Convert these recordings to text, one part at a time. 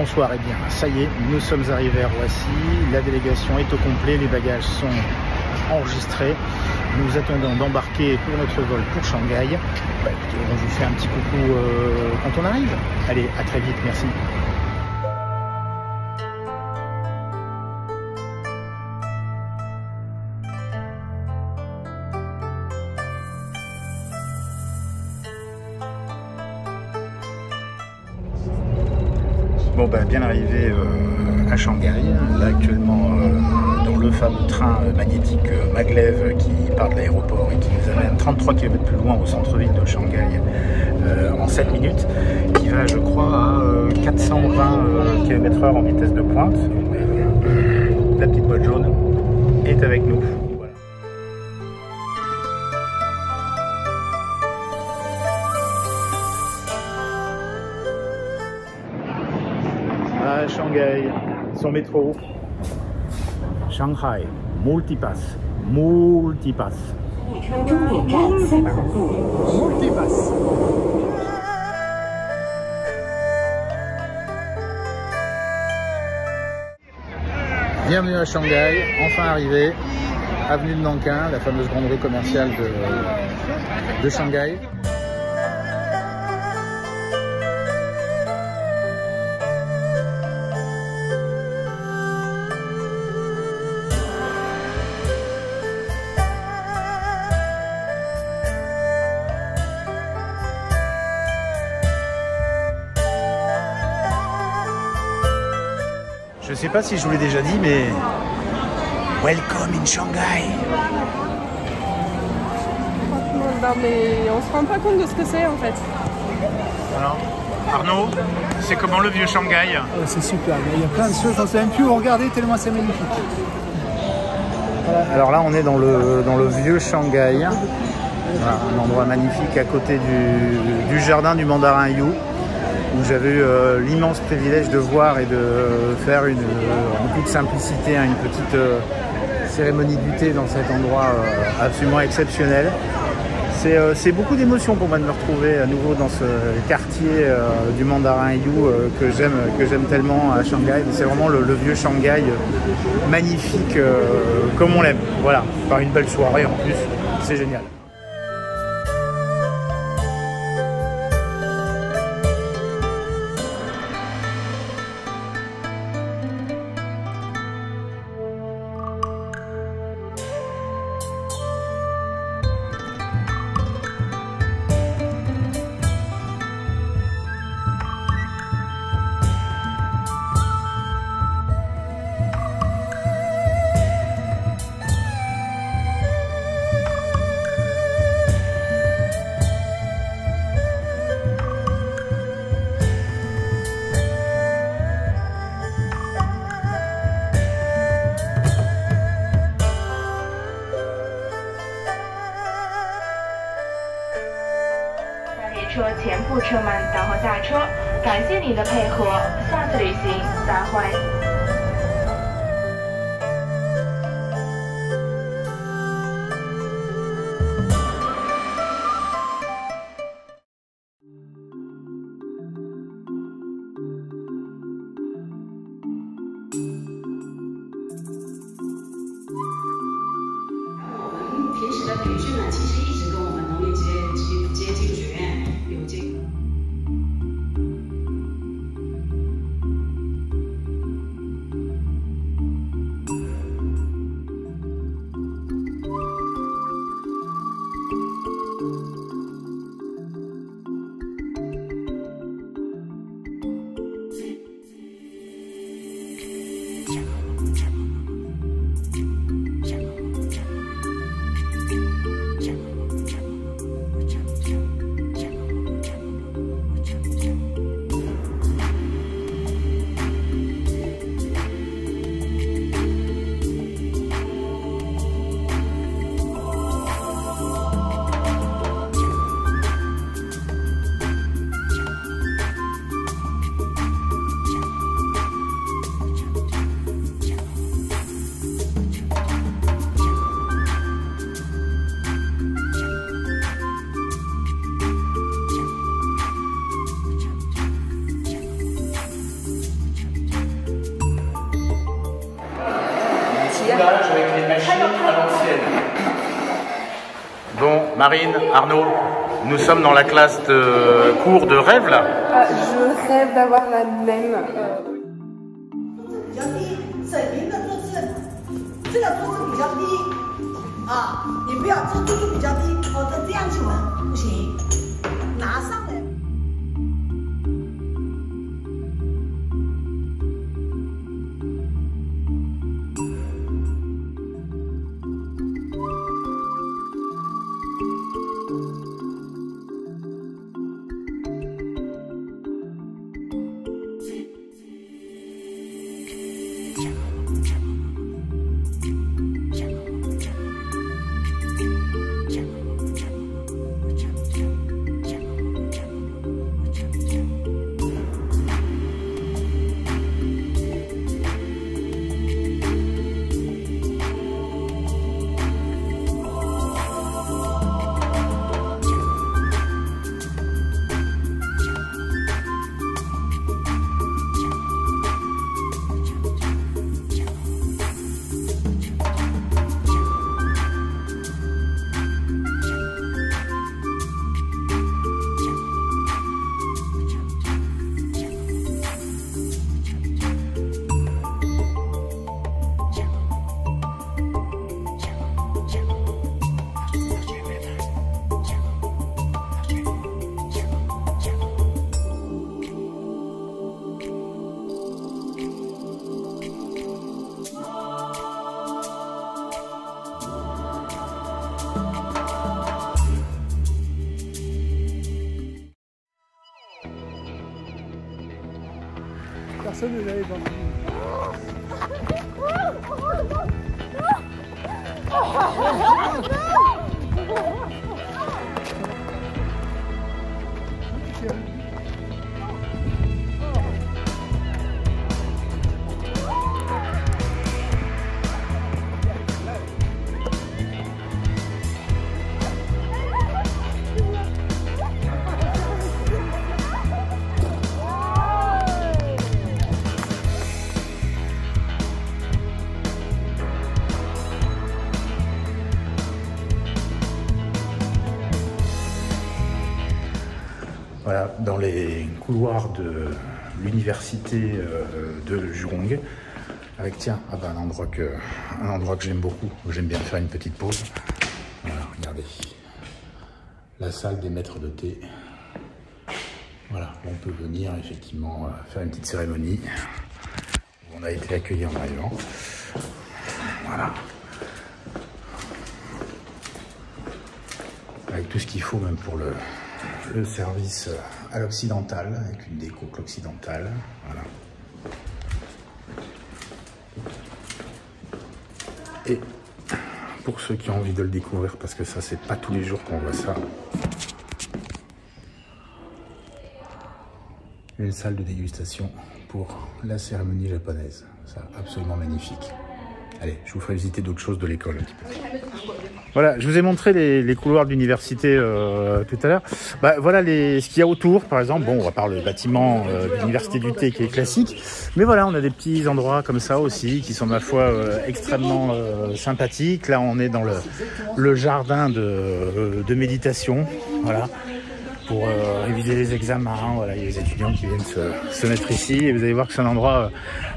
bonsoir, et bien ça y est, nous sommes arrivés à Roissy, la délégation est au complet, les bagages sont enregistrés, nous attendons d'embarquer pour notre vol pour Shanghai. Écoutez, on vous fait un petit coucou quand on arrive. Allez, à très vite, merci. Bon, bien arrivé à Shanghai, là actuellement dans le fameux train magnétique Maglev qui part de l'aéroport et qui nous amène 33 km plus loin au centre-ville de Shanghai en 7 minutes, qui va je crois à 420 km/h en vitesse de pointe. La petite boîte jaune est avec nous. À Shanghai, son métro, Shanghai, multipass. Multipass. Bienvenue à Shanghai, enfin arrivé, avenue de Nankin, la fameuse grande rue commerciale de Shanghai. Je sais pas si je vous l'ai déjà dit, mais welcome in Shanghai. Non, mais on se rend pas compte de ce que c'est en fait. Alors, Arnaud, c'est comment le vieux Shanghai? C'est super, il y a plein de choses, on sait même plus où regarder tellement c'est magnifique. Voilà. Alors là, on est dans le vieux Shanghai. Voilà, un endroit magnifique à côté du jardin du Mandarin You, où j'avais eu l'immense privilège de voir et de faire en toute simplicité une petite cérémonie du thé dans cet endroit absolument exceptionnel. C'est beaucoup d'émotions pour moi de me retrouver à nouveau dans ce quartier du Mandarin You que j'aime tellement à Shanghai. C'est vraiment le vieux Shanghai magnifique comme on l'aime. Voilà, par une belle soirée en plus, c'est génial.前部车门等候下车，感谢您的配合，下次旅行再会。我们平时的培训呢，其实一直跟我们农林职业技术学院有这个。bricolage avec les machines à l'ancienne. Bon, Marine, Arnaud, nous sommes dans la classe de cours de rêve là. Je rêve d'avoir la même. 比较低，水平的做事，这个桌子比较低啊，你不要这桌子比较低，哦，这样去闻不行，拿上来。 Personne ne l'avait vendu. Voilà, dans les couloirs de l'université de Jurong, avec tiens, ah ben, un endroit que j'aime beaucoup, où j'aime bien faire une petite pause. Voilà, regardez, la salle des maîtres de thé. Voilà, on peut venir effectivement faire une petite cérémonie. On a été accueillis en arrivant. Voilà. Avec tout ce qu'il faut même pour le service à l'occidental, avec une déco occidentale. Voilà. Et pour ceux qui ont envie de le découvrir, parce que ça c'est pas tous les jours qu'on voit ça, une salle de dégustation pour la cérémonie japonaise. Ça, absolument magnifique. Allez, je vous ferai visiter d'autres choses de l'école un petit peu. Voilà, je vous ai montré les couloirs de l'université tout à l'heure. Bah, voilà ce qu'il y a autour, par exemple. Bon, à part le bâtiment de l'université du thé qui est classique. Mais voilà, on a des petits endroits comme ça aussi qui sont, ma foi, extrêmement sympathiques. Là, on est dans le jardin de méditation. Voilà. Pour réviser les examens, voilà, il y a les étudiants qui viennent se mettre ici et vous allez voir que c'est un endroit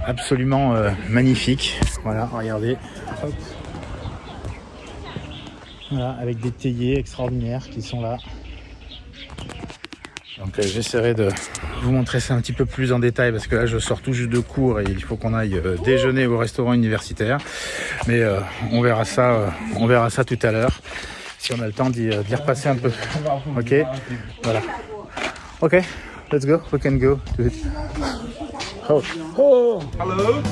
absolument magnifique. Voilà, regardez. Hop. Voilà, avec des théiers extraordinaires qui sont là. Donc j'essaierai de vous montrer ça un petit peu plus en détail parce que là je sors tout juste de cours et il faut qu'on aille déjeuner au restaurant universitaire. Mais on verra ça tout à l'heure. Si on a le temps d'y repasser un peu. Ok, voilà. Ok, let's go. We can go to it. Oh, oh. Hello.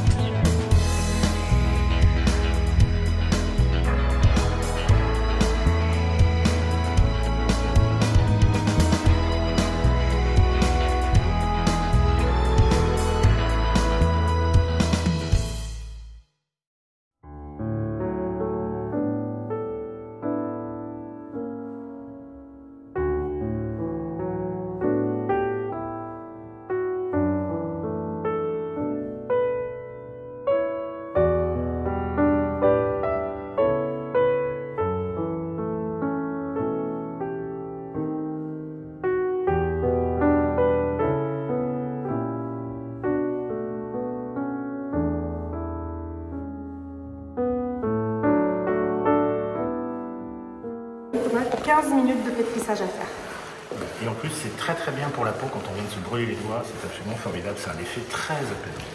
15 minutes de pétrissage à faire. Et en plus, c'est très très bien pour la peau quand on vient de se brûler les doigts. C'est absolument formidable. C'est un effet très apaisant.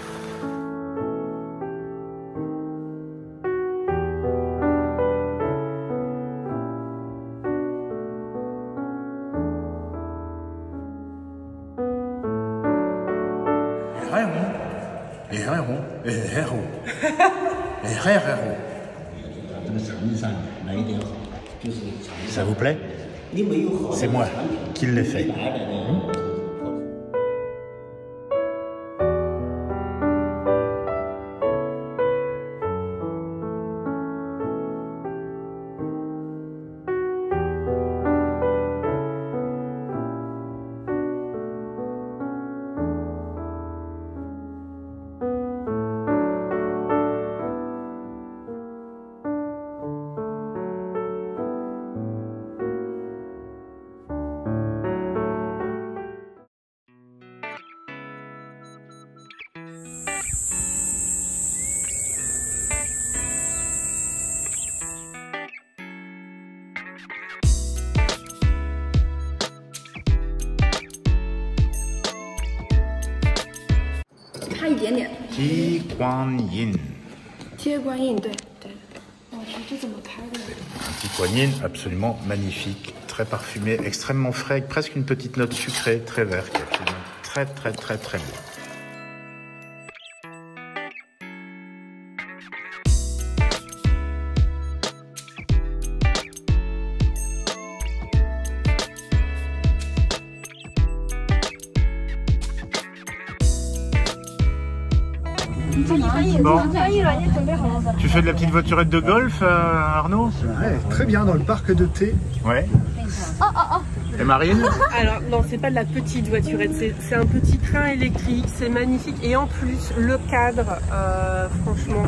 Ça vous plaît? C'est moi qui l'ai fait. Ti Guan Yin. Ti Guan Yin,对对。我是这怎么开的？ Ti Guan Yin, absolument magnifique, très parfumé, extrêmement frais, avec presque une petite note sucrée, très vert, qui est absolument très très très très bon. Bon. Tu fais de la petite voiturette de golf, Arnaud? Ouais, très bien, dans le parc de thé. Ouais. Et Marine? Alors non, c'est pas de la petite voiturette, c'est un petit train électrique, c'est magnifique. Et en plus, le cadre, franchement,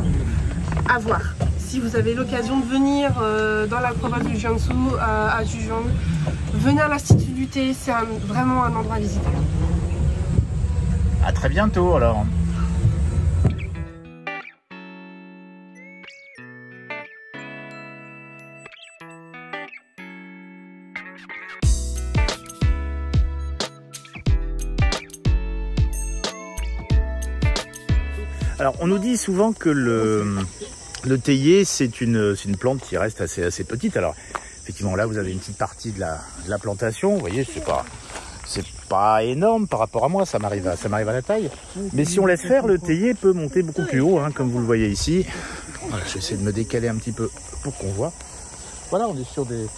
à voir. Si vous avez l'occasion de venir dans la province du Jiangsu, à Zhujiang, venez à l'Institut du thé, c'est vraiment un endroit à visiter. À très bientôt alors. Alors, on nous dit souvent que le théier, c'est une plante qui reste assez petite. Alors, effectivement, là, vous avez une petite partie de la plantation. Vous voyez, c'est pas énorme par rapport à moi. Ça m'arrive à la taille. Mais si on laisse faire, le théier peut monter beaucoup plus haut, hein, comme vous le voyez ici. Voilà, j'essaie de me décaler un petit peu pour qu'on voit. Voilà, on est sur des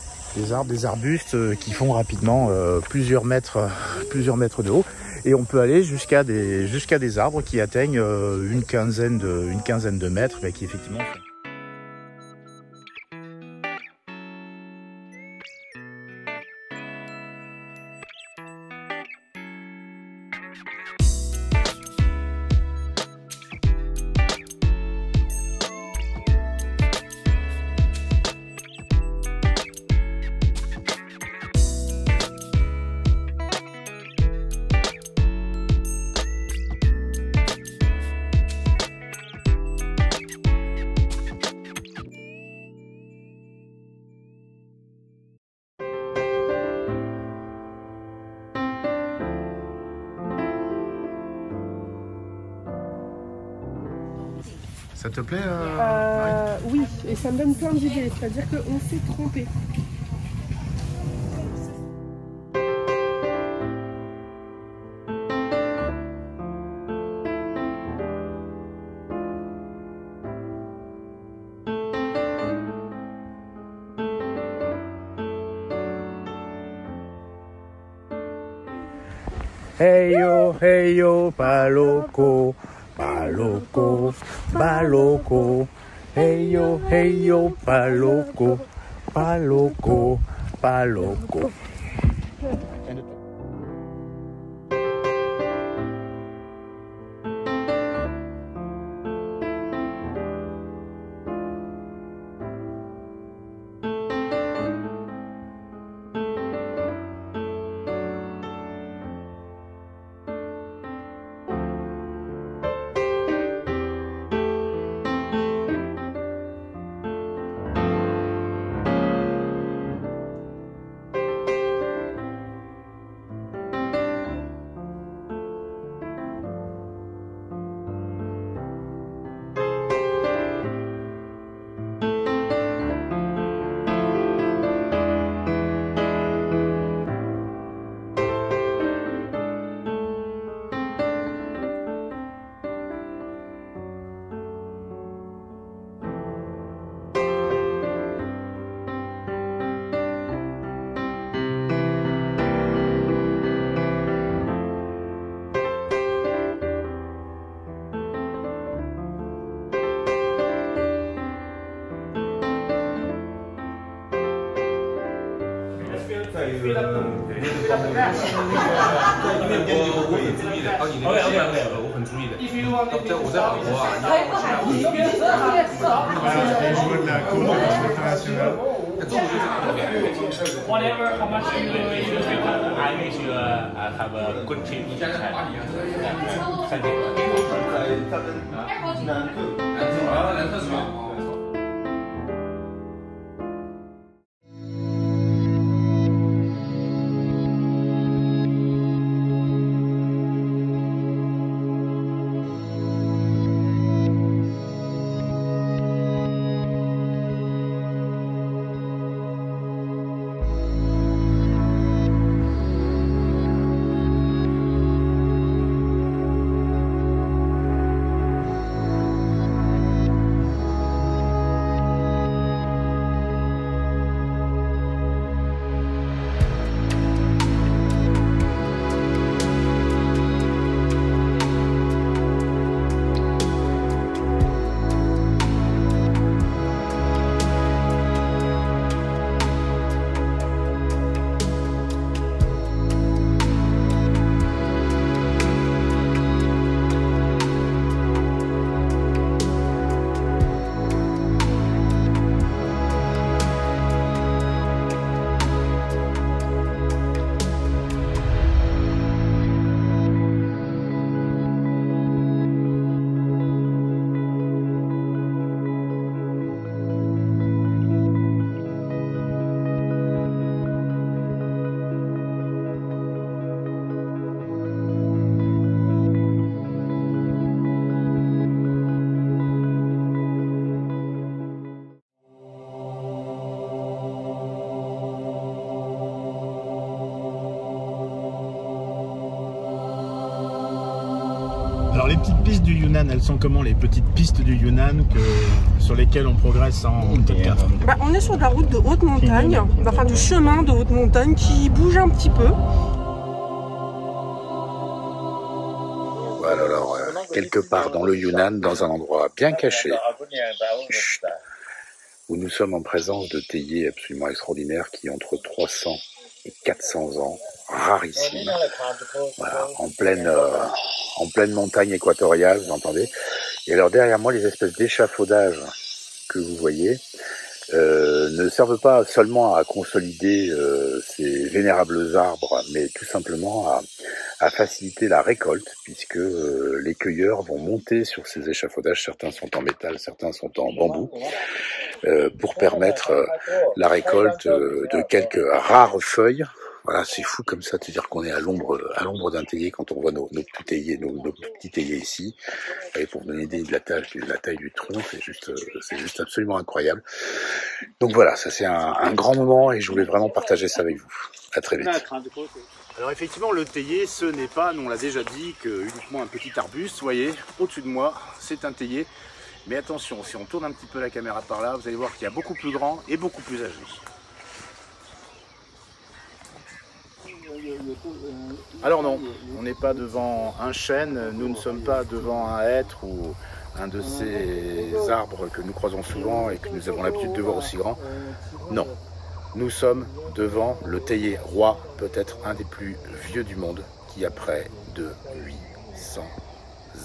arbres, des arbustes qui font rapidement plusieurs mètres de haut. Et on peut aller jusqu'à des arbres qui atteignent une quinzaine de mètres, mais qui effectivement... Ça te plaît Oui, et ça me donne plein d'idées, c'est-à-dire qu'on s'est trompé. Hey yo, paloko, paloko, paloko. Hey yo, paloko, paloko, paloko. Whatever, how much you I make sure have a good team in China. Thank you. Alors les petites pistes du Yunnan, elles sont comment les petites pistes du Yunnan sur lesquelles on progresse en 4x4? On est sur de la route de haute montagne, enfin du chemin de haute montagne qui bouge un petit peu. Voilà, alors quelque part dans le Yunnan, dans un endroit bien caché, où nous sommes en présence de théiers absolument extraordinaires qui ont entre 300 et 400 ans, rarissimes, voilà, en pleine montagne équatoriale, vous entendez. Et alors derrière moi, les espèces d'échafaudages que vous voyez ne servent pas seulement à consolider ces vénérables arbres, mais tout simplement à faciliter la récolte, puisque les cueilleurs vont monter sur ces échafaudages, certains sont en métal, certains sont en bambou, pour permettre la récolte de quelques rares feuilles. Voilà, c'est fou comme ça de se dire qu'on est à l'ombre d'un théier quand on voit nos petits théiers ici. Et pour vous donner une idée de la taille du tronc, c'est juste absolument incroyable. Donc voilà, ça c'est un grand moment et je voulais vraiment partager ça avec vous. À très vite. Alors effectivement, le théier, ce n'est pas, nous on l'a déjà dit, que uniquement un petit arbuste. Vous voyez, au-dessus de moi, c'est un théier. Mais attention, si on tourne un petit peu la caméra par là, vous allez voir qu'il y a beaucoup plus grand et beaucoup plus âgé. Alors non, on n'est pas devant un chêne, nous ne sommes pas devant un hêtre ou un de ces arbres que nous croisons souvent et que nous avons l'habitude de voir aussi grand. Non, nous sommes devant le théier roi, peut-être un des plus vieux du monde, qui a près de 800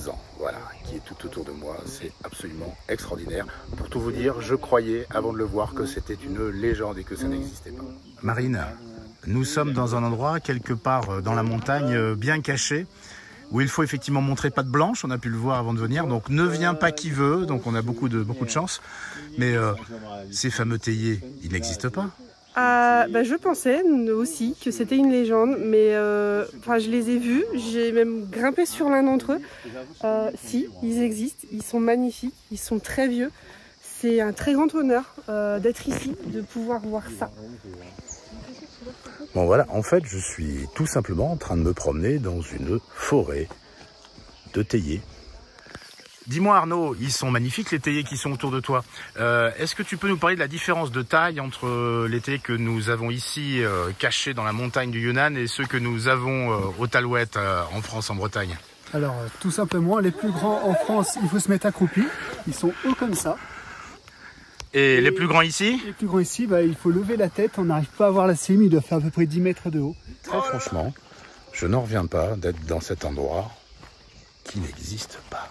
ans. Voilà, qui est tout autour de moi, c'est absolument extraordinaire. Pour tout vous dire, je croyais avant de le voir que c'était une légende et que ça n'existait pas. Marine, nous sommes dans un endroit quelque part dans la montagne bien caché où il faut effectivement montrer patte blanche, on a pu le voir avant de venir, donc ne vient pas qui veut, donc on a beaucoup de chance, mais ces fameux théiers, ils n'existent pas. Je pensais aussi que c'était une légende, mais je les ai vus, j'ai même grimpé sur l'un d'entre eux. Si, ils existent, ils sont magnifiques, ils sont très vieux. C'est un très grand honneur d'être ici, de pouvoir voir ça. Bon voilà, en fait je suis tout simplement en train de me promener dans une forêt de théiers. Dis-moi Arnaud, ils sont magnifiques les théiers qui sont autour de toi. Est-ce que tu peux nous parler de la différence de taille entre les théiers que nous avons ici cachés dans la montagne du Yunnan et ceux que nous avons au Talouette en France, en Bretagne? Alors tout simplement, les plus grands en France, il faut se mettre accroupi. Ils sont hauts comme ça. Et les plus grands ici? Les plus grands ici, bah, il faut lever la tête, on n'arrive pas à voir la cime, il doit faire à peu près 10 mètres de haut. Très franchement, je n'en reviens pas d'être dans cet endroit qui n'existe pas.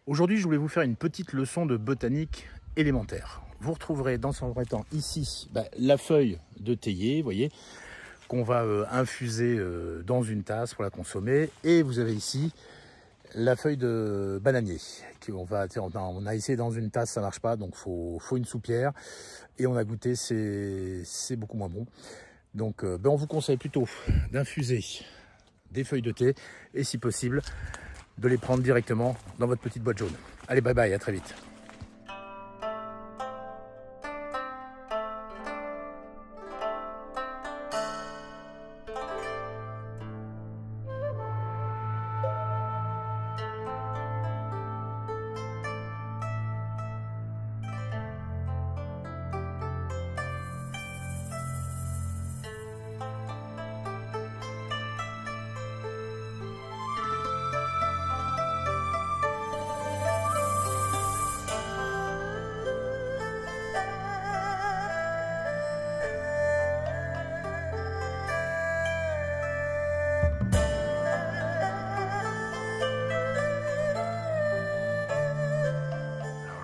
Aujourd'hui, je voulais vous faire une petite leçon de botanique élémentaire. Vous retrouverez dans son vrai temps ici la feuille de théier, vous voyez, qu'on va infuser dans une tasse pour la consommer. Et vous avez ici la feuille de bananier. On a essayé dans une tasse, ça marche pas, donc faut une soupière. Et on a goûté, c'est beaucoup moins bon. Donc on vous conseille plutôt d'infuser des feuilles de thé et si possible de les prendre directement dans votre petite boîte jaune. Allez, bye bye, à très vite.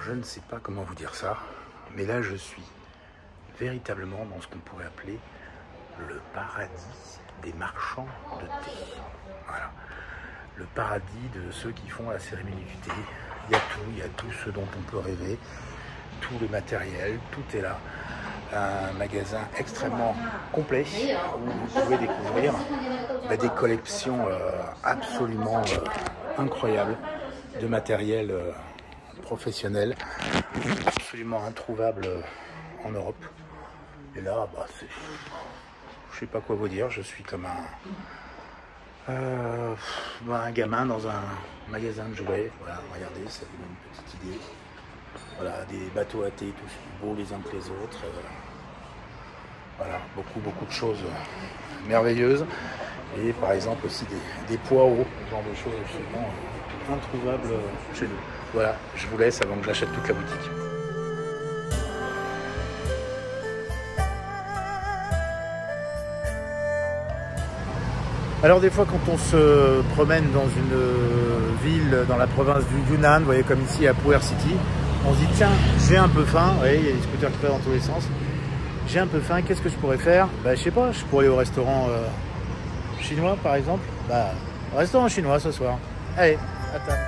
Je ne sais pas comment vous dire ça, mais là je suis véritablement dans ce qu'on pourrait appeler le paradis des marchands de thé. Voilà. le paradis de ceux qui font la cérémonie du thé. Il y a tout ce dont on peut rêver, tout le matériel, tout est là. Un magasin extrêmement complet où vous pouvez découvrir des collections absolument incroyables de matériel professionnel, absolument introuvable en Europe. Et là, je sais pas quoi vous dire, je suis comme un gamin dans un magasin de jouets. Voilà, regardez, ça donne une petite idée. Voilà, des bateaux à thé tous beaux les uns que les autres. Voilà, beaucoup de choses merveilleuses. Et par exemple aussi des poireaux, ce genre de choses absolument introuvables chez nous. Voilà, je vous laisse avant que j'achète toute la boutique. Alors des fois quand on se promène dans une ville dans la province du Yunnan, vous voyez comme ici à Pu'er City, on se dit tiens, j'ai un peu faim, vous voyez, il y a des scooters qui passent dans tous les sens, j'ai un peu faim, qu'est-ce que je pourrais faire? Je sais pas, je pourrais aller au restaurant chinois par exemple, au restaurant chinois ce soir, allez, à table.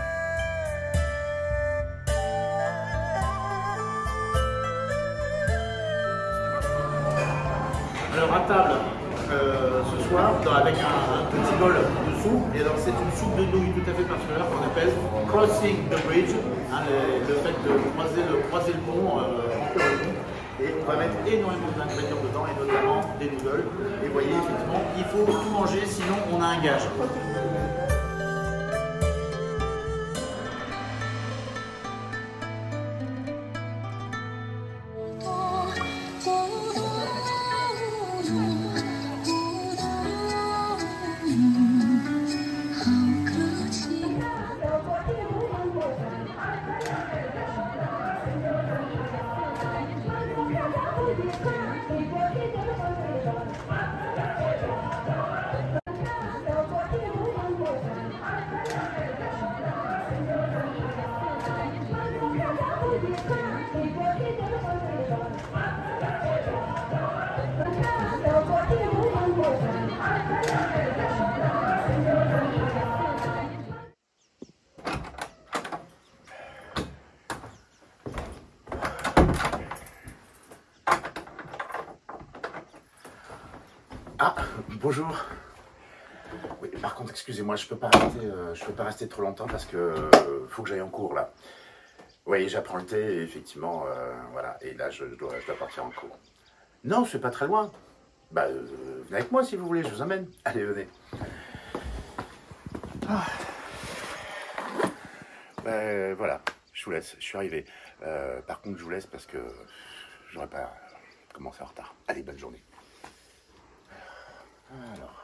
Alors à table, ce soir, avec un petit bol de soupe, et alors c'est une soupe de nouilles tout à fait particulière qu'on appelle Crossing the Bridge, hein, le fait de croiser le pont entre le pont. Et on va mettre énormément d'ingrédients dedans, et notamment des noodles. Et vous voyez, effectivement, il faut tout manger, sinon on a un gage. Ah, bonjour. Oui, par contre, excusez-moi, je peux pas rester trop longtemps parce que faut que j'aille en cours là. Oui, j'apprends le thé et effectivement, voilà. Et là, je dois partir en cours. Non, c'est pas très loin. Venez avec moi si vous voulez, je vous emmène. Allez, venez. Ah. Voilà, je vous laisse, je suis arrivé. Par contre, je vous laisse parce que j'aurais pas commencé en retard. Allez, bonne journée. Alors.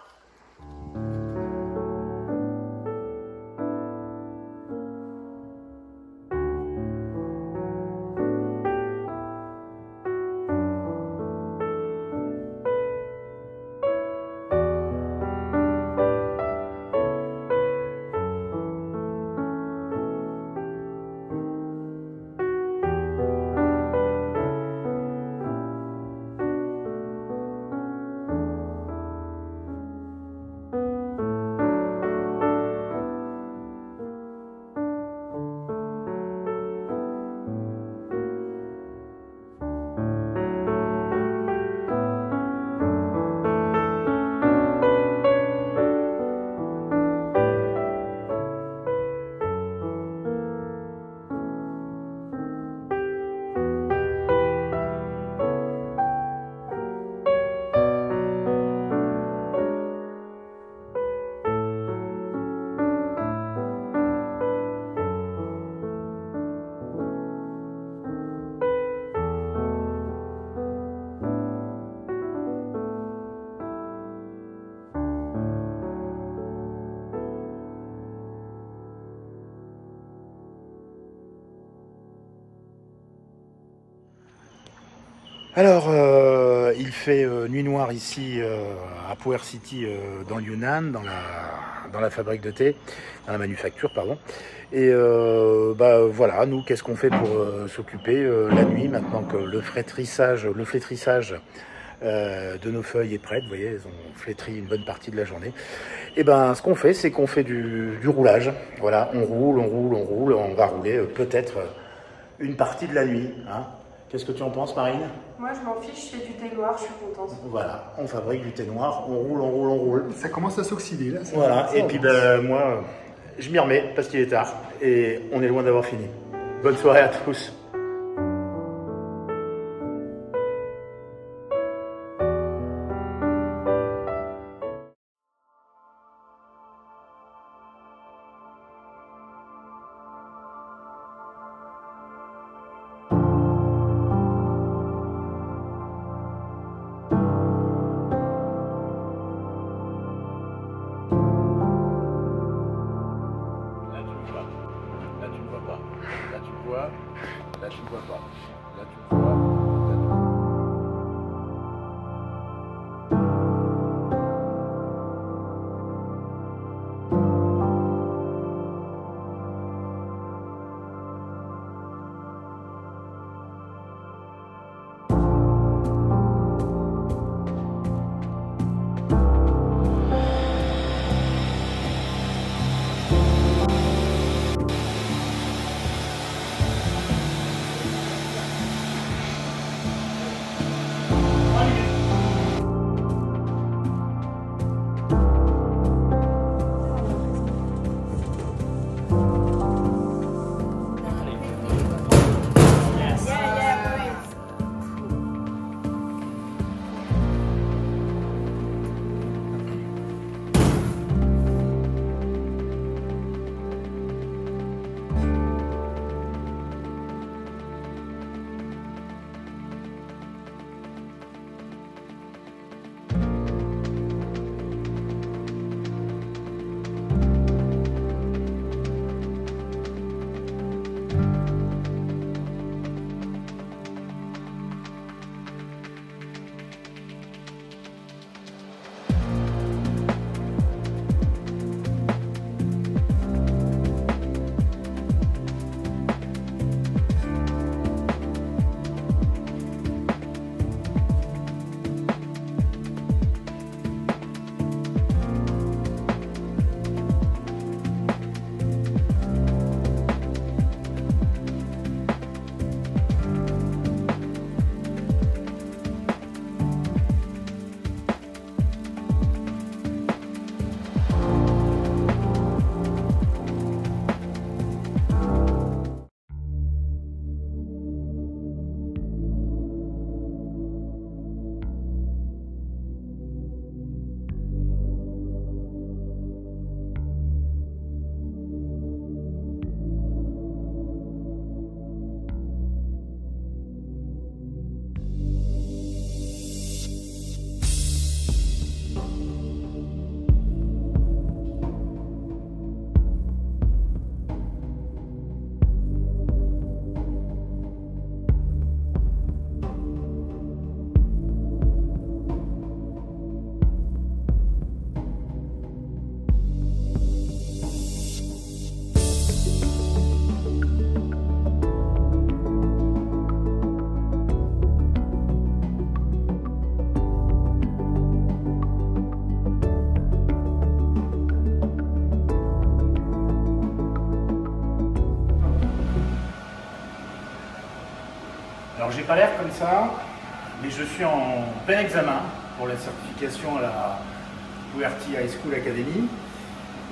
Alors, il fait nuit noire ici à Pu'er City, dans le Yunnan, dans la fabrique de thé, dans la manufacture, pardon. Et voilà, nous, qu'est-ce qu'on fait pour s'occuper la nuit, maintenant que le flétrissage de nos feuilles est prête. Vous voyez, elles ont flétri une bonne partie de la journée. Et ben, ce qu'on fait, c'est qu'on fait du roulage. Voilà, on roule, on roule, on roule. On va rouler peut-être une partie de la nuit. Hein. Qu'est-ce que tu en penses, Marine? Moi, je m'en fiche, je fais du thé noir, je suis contente. Voilà, on fabrique du thé noir, on roule, on roule, on roule. Ça commence à s'oxyder là. Voilà, et puis ben, moi, je m'y remets parce qu'il est tard et on est loin d'avoir fini. Bonne soirée à tous. Là tu ne vois pas, là tu le vois, là tu... Alors j'ai pas l'air comme ça, mais je suis en plein examen pour la certification à la Puerty High School Academy.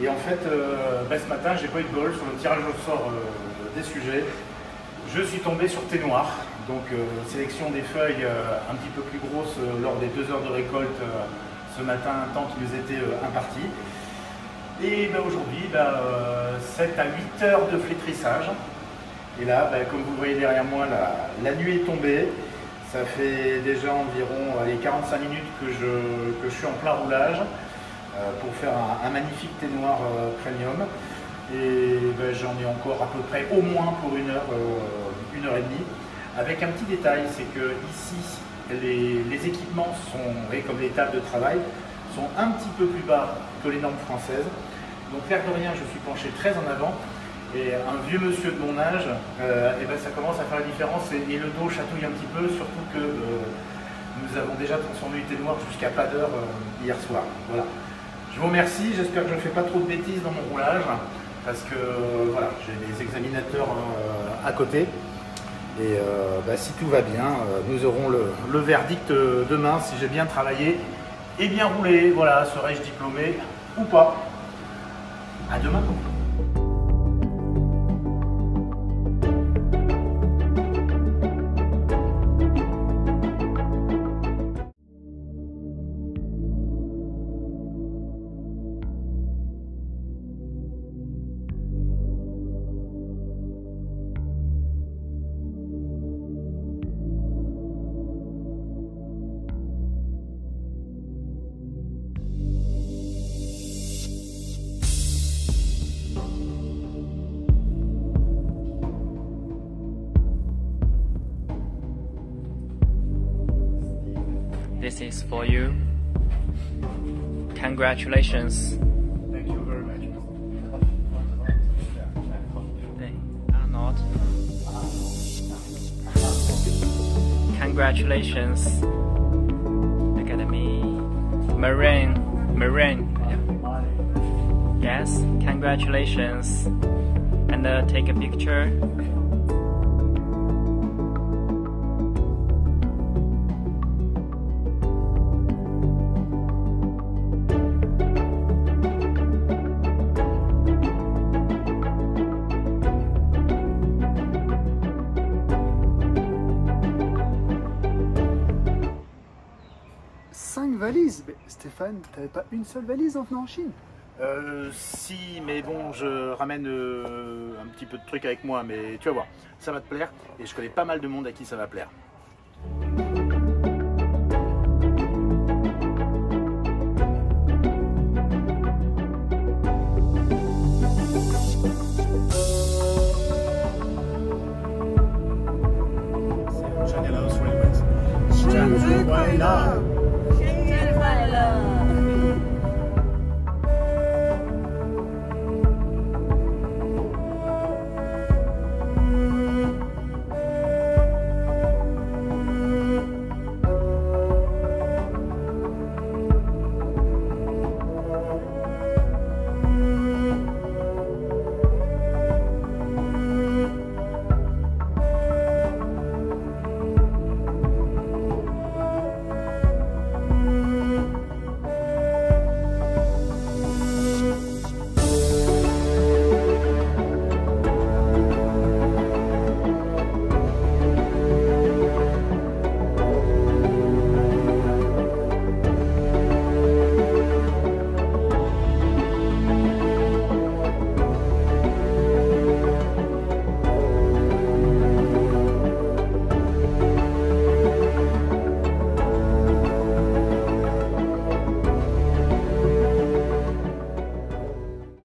Et en fait, ce matin, j'ai pas eu de bol sur le tirage au sort des sujets. Je suis tombé sur thé noir, donc sélection des feuilles un petit peu plus grosses lors des 2 heures de récolte ce matin, temps qui nous était imparti. Et aujourd'hui, 7 à 8 heures de flétrissage. Et là, comme vous voyez derrière moi, la nuit est tombée. Ça fait déjà environ 45 minutes que je suis en plein roulage pour faire un magnifique thé noir premium. Et j'en ai encore à peu près au moins pour 1 heure, 1 heure et demie. Avec un petit détail, c'est que ici, les équipements sont, comme les tables de travail, sont un petit peu plus bas que les normes françaises. Donc l'air de rien, je suis penché très en avant. Et un vieux monsieur de mon âge, ça commence à faire la différence et le dos chatouille un petit peu, surtout que Nous avons déjà transformé UT Noir jusqu'à pas d'heure hier soir. Voilà. Je vous remercie, j'espère que je ne fais pas trop de bêtises dans mon roulage, parce que voilà, j'ai des examinateurs à côté. Et si tout va bien, nous aurons le verdict demain, si j'ai bien travaillé et bien roulé. Voilà, serai-je diplômé ou pas? À demain. This is for you. Congratulations. Thank you very much. They are not. Congratulations. Academy. Marine. Yes, congratulations. And take a picture. Valises. Mais Stéphane, t'avais pas une seule valise en venant en Chine? Si, mais bon, je ramène un petit peu de trucs avec moi, mais tu vas voir, ça va te plaire, et je connais pas mal de monde à qui ça va plaire.